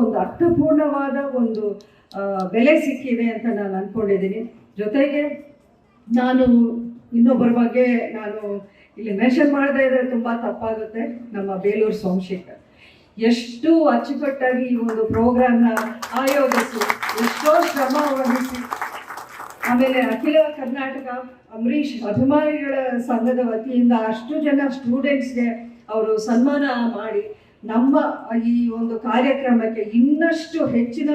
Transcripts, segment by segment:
ಒಂದು ಅರ್ಥಪೂರ್ಣವಾದ ಒಂದು ಬೆಲೆ ಸಿಕ್ಕಿದೆ ಅಂತ ನಾನು ಅಂದ್ಕೊಂಡಿದ್ದೀನಿ. ಜೊತೆಗೆ ನಾನು ಇನ್ನೊಬ್ಬರ ಬಗ್ಗೆ ನಾನು ಇಲ್ಲಿ ಮೆನ್ಷನ್ ಮಾಡದೇ ಇದ್ರೆ ತುಂಬ ತಪ್ಪಾಗುತ್ತೆ. ನಮ್ಮ ಬೇಲೂರು ಸೋಮಶೇಖರ್ ಎಷ್ಟು ಅಚ್ಚುಕಟ್ಟಾಗಿ ಈ ಒಂದು ಪ್ರೋಗ್ರಾಮ್ನ ಆಯೋಜಿಸಿ ಎಷ್ಟೋ ಶ್ರಮ ವಹಿಸಿ, ಆಮೇಲೆ ಅಖಿಲ ಕರ್ನಾಟಕ ಅಂಬರೀಷ್ ಅಭಿಮಾನಿಗಳ ಸಂಘದ ವತಿಯಿಂದ ಅಷ್ಟು ಜನ ಸ್ಟೂಡೆಂಟ್ಸ್ಗೆ ಅವರು ಸನ್ಮಾನ ಮಾಡಿ ನಮ್ಮ ಈ ಒಂದು ಕಾರ್ಯಕ್ರಮಕ್ಕೆ ಇನ್ನಷ್ಟು ಹೆಚ್ಚಿನ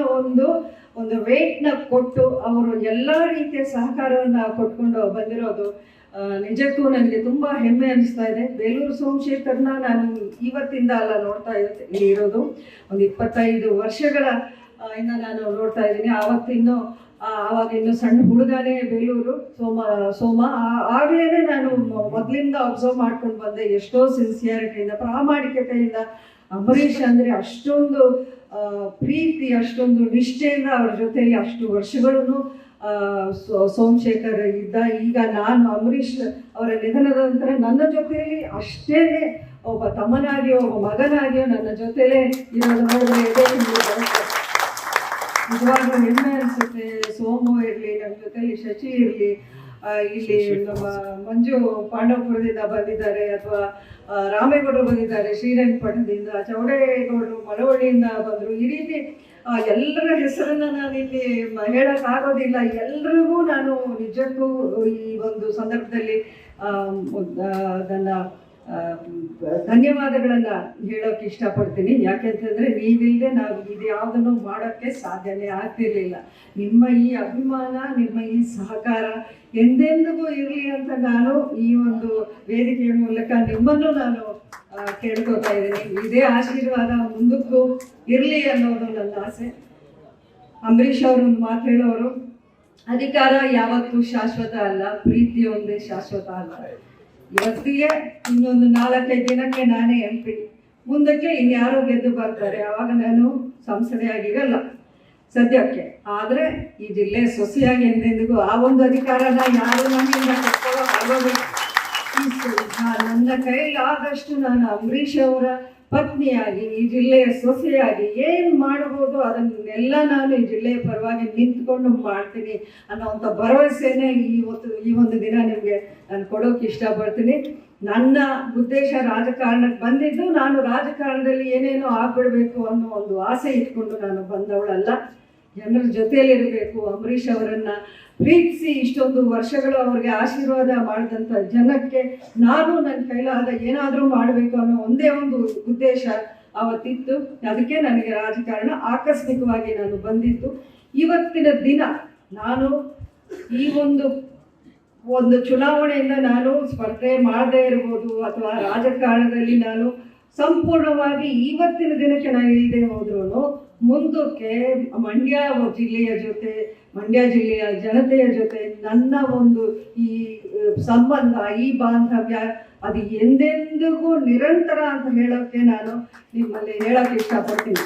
ಒಂದು ವೇಟ್ನ ಕೊಟ್ಟು ಅವರು ಎಲ್ಲ ರೀತಿಯ ಸಹಕಾರವನ್ನು ಕೊಟ್ಕೊಂಡು ಬಂದಿರೋದು ನಿಜಕ್ಕೂ ನನಗೆ ತುಂಬ ಹೆಮ್ಮೆ ಅನಿಸ್ತಾ ಇದೆ. ಬೇಲೂರು ಸೋಮಶೇಖರ್ನ ನಾನು ಇವತ್ತಿಂದ ಅಲ್ಲ ನೋಡ್ತಾ ಇರೋದು, ಒಂದು 25 ವರ್ಷಗಳ ಇಂದ ನಾನು ನೋಡ್ತಾ ಇದ್ದೀನಿ. ಆವಾಗ ಇನ್ನು ಸಣ್ಣ ಹುಡುಗನೇ ಬೇಲೂರು ಸೋಮ ಆಗಲೇ ನಾನು ಮೊದಲಿಂದ ಅಬ್ಸರ್ವ್ ಮಾಡ್ಕೊಂಡು ಬಂದೆ. ಎಷ್ಟೋ ಸಿನ್ಸಿಯಾರಿಟಿಯಿಂದ, ಪ್ರಾಮಾಣಿಕತೆಯಿಂದ ಅಂಬರೀಷ್ ಅಂದರೆ ಅಷ್ಟೊಂದು ಪ್ರೀತಿ, ಅಷ್ಟೊಂದು ನಿಷ್ಠೆಯಿಂದ ಅವ್ರ ಜೊತೆಯಲ್ಲಿ ಅಷ್ಟು ವರ್ಷಗಳನ್ನು ಸೋಮಶೇಖರ್ ಇದ್ದ. ಈಗ ನಾನು ಅಂಬರೀಷ್ ಅವರ ನಿಧನದ ನಂತರ ನನ್ನ ಜೊತೆಯಲ್ಲಿ ಅಷ್ಟೇ ಒಬ್ಬ ತಮ್ಮನಾಗಿಯೋ ಒಬ್ಬ ಮಗನಾಗಿಯೋ ನನ್ನ ಜೊತೆಲೇ ಇರೋದು ನೋಡಿದ್ರೆ ನಿಜವಾಗ್ಲೂ ಹೆಮ್ಮೆ ಅನಿಸುತ್ತೆ. ಸೋಮು ಇರಲಿ, ನಮ್ಮ ಜೊತೆಲಿ ಶಶಿ ಇರಲಿ, ಇಲ್ಲಿ ನಮ್ಮ ಮಂಜು ಪಾಂಡವಪುರದಿಂದ ಬಂದಿದ್ದಾರೆ, ಅಥವಾ ರಾಮೇಗೌಡರು ಬಂದಿದ್ದಾರೆ ಶ್ರೀರಂಗಪಟ್ಟಣದಿಂದ, ಚೌಡೇಗೌಡರು ಮಳವಳ್ಳಿಯಿಂದ ಬಂದರು. ಈ ರೀತಿ ಎಲ್ಲರ ಹೆಸರನ್ನು ನಾನಿಲ್ಲಿ ಹೇಳೋಕ್ಕಾಗೋದಿಲ್ಲ. ಎಲ್ರಿಗೂ ನಾನು ನಿಜಕ್ಕೂ ಈ ಒಂದು ಸಂದರ್ಭದಲ್ಲಿ ನನ್ನ ಧನ್ಯವಾದಗಳನ್ನು ಹೇಳೋಕ್ಕೆ ಇಷ್ಟಪಡ್ತೀನಿ. ಯಾಕೆಂತಂದರೆ ನೀವಿಲ್ಲದೆ ನಾವು ಇದು ಯಾವುದನ್ನು ಮಾಡೋಕ್ಕೆ ಸಾಧ್ಯನೇ ಆಗ್ತಿರ್ಲಿಲ್ಲ. ನಿಮ್ಮ ಈ ಅಭಿಮಾನ, ನಿಮ್ಮ ಈ ಸಹಕಾರ ಎಂದೆಂದಿಗೂ ಇರಲಿ ಅಂತ ನಾನು ಈ ಒಂದು ವೇದಿಕೆಯ ಮೂಲಕ ನಿಮ್ಮನ್ನು ನಾನು ಕೇಳ್ಕೊತಾ ಇದ್ದೀನಿ. ಇದೇ ಆಶೀರ್ವಾದ ಮುಂದಕ್ಕೂ ಇರಲಿ ಅನ್ನೋದು ನನ್ನ ಆಸೆ. ಅಂಬರೀಷ್ ಅವರು ಒಂದು ಮಾತು ಹೇಳೋರು, ಅಧಿಕಾರ ಯಾವತ್ತೂ ಶಾಶ್ವತ ಅಲ್ಲ, ಪ್ರೀತಿ ಒಂದೇ ಶಾಶ್ವತ ಅಲ್ಲ. ಇವತ್ತಿಗೆ ಇನ್ನೊಂದು 4-5 ದಿನಕ್ಕೆ ನಾನೇ MP, ಮುಂದಕ್ಕೆ ಇನ್ಯಾರೋ ಗೆದ್ದು ಬರ್ತಾರೆ, ಆವಾಗ ನಾನು ಸಂಸದೆಯಾಗಿರಲ್ಲ ಸದ್ಯಕ್ಕೆ. ಆದರೆ ಈ ಜಿಲ್ಲೆ ಸೊಸೆಯಾಗಿ ಎಂದೆಂದಿಗೂ ಆ ಒಂದು ಅಧಿಕಾರನ ಯಾರು ನನ್ನಿಂದ ಕಟ್ಕೊಳ್ಳೋ ಆಗೋದಿಲ್ಲ. ನನ್ನ ಕೈಲಾದಷ್ಟು ನಾನು ಅಂಬರೀಷ್ ಅವರ ಪತ್ನಿಯಾಗಿ, ಈ ಜಿಲ್ಲೆಯ ಸೊಸೆಯಾಗಿ ಏನು ಮಾಡಬಹುದು ಅದನ್ನೆಲ್ಲ ನಾನು ಈ ಜಿಲ್ಲೆಯ ಪರವಾಗಿ ನಿಂತ್ಕೊಂಡು ಮಾಡ್ತೀನಿ ಅನ್ನೋವಂಥ ಭರವಸೆನೇ ಈ ಒಂದು ದಿನ ನಿಮಗೆ ನಾನು ಕೊಡೋಕೆ ಇಷ್ಟಪಡ್ತೀನಿ. ನನ್ನ ಉದ್ದೇಶ ರಾಜಕಾರಣಕ್ಕೆ ಬಂದಿದ್ದು, ನಾನು ರಾಜಕಾರಣದಲ್ಲಿ ಏನೇನೋ ಆಗ್ಬಿಡ್ಬೇಕು ಅನ್ನೋ ಒಂದು ಆಸೆ ಇಟ್ಕೊಂಡು ನಾನು ಬಂದವಳಲ್ಲ. ಜನರ ಜೊತೆಯಲ್ಲಿರಬೇಕು, ಅಂಬರೀಷ್ ಅವರನ್ನು ಪ್ರೀತಿಸಿ ಇಷ್ಟೊಂದು ವರ್ಷಗಳು ಅವ್ರಿಗೆ ಆಶೀರ್ವಾದ ಮಾಡಿದಂಥ ಜನಕ್ಕೆ ನಾನು ನನ್ನ ಕೈಲಾದ ಏನಾದರೂ ಮಾಡಬೇಕು ಅನ್ನೋ ಒಂದೇ ಒಂದು ಉದ್ದೇಶ ಅವತ್ತಿತ್ತು. ಅದಕ್ಕೆ ನನಗೆ ರಾಜಕಾರಣ ಆಕಸ್ಮಿಕವಾಗಿ ನಾನು ಬಂದಿತ್ತು. ಇವತ್ತಿನ ದಿನ ನಾನು ಈ ಒಂದು ಚುನಾವಣೆಯಿಂದ ನಾನು ಸ್ಪರ್ಧೆ ಮಾಡದೇ ಇರ್ಬೋದು, ಅಥವಾ ರಾಜಕಾರಣದಲ್ಲಿ ನಾನು ಸಂಪೂರ್ಣವಾಗಿ ಇವತ್ತಿನ ದಿನಕ್ಕೆ ನಾನು ಇಲ್ಲದೆ ಹೋದ್ರೂ ಮುಂದಕ್ಕೆ ಮಂಡ್ಯ ಜಿಲ್ಲೆಯ ಜೊತೆ, ಮಂಡ್ಯ ಜಿಲ್ಲೆಯ ಜನತೆಯ ಜೊತೆ ನನ್ನ ಒಂದು ಈ ಸಂಬಂಧ, ಈ ಬಾಂಧವ್ಯ ಅದು ಎಂದೆಂದಿಗೂ ನಿರಂತರ ಅಂತ ಹೇಳೋಕ್ಕೆ ನಾನು ನಿಮ್ಮಲ್ಲಿ ಹೇಳೋಕ್ಕೆ ಇಷ್ಟಪಡ್ತೀನಿ.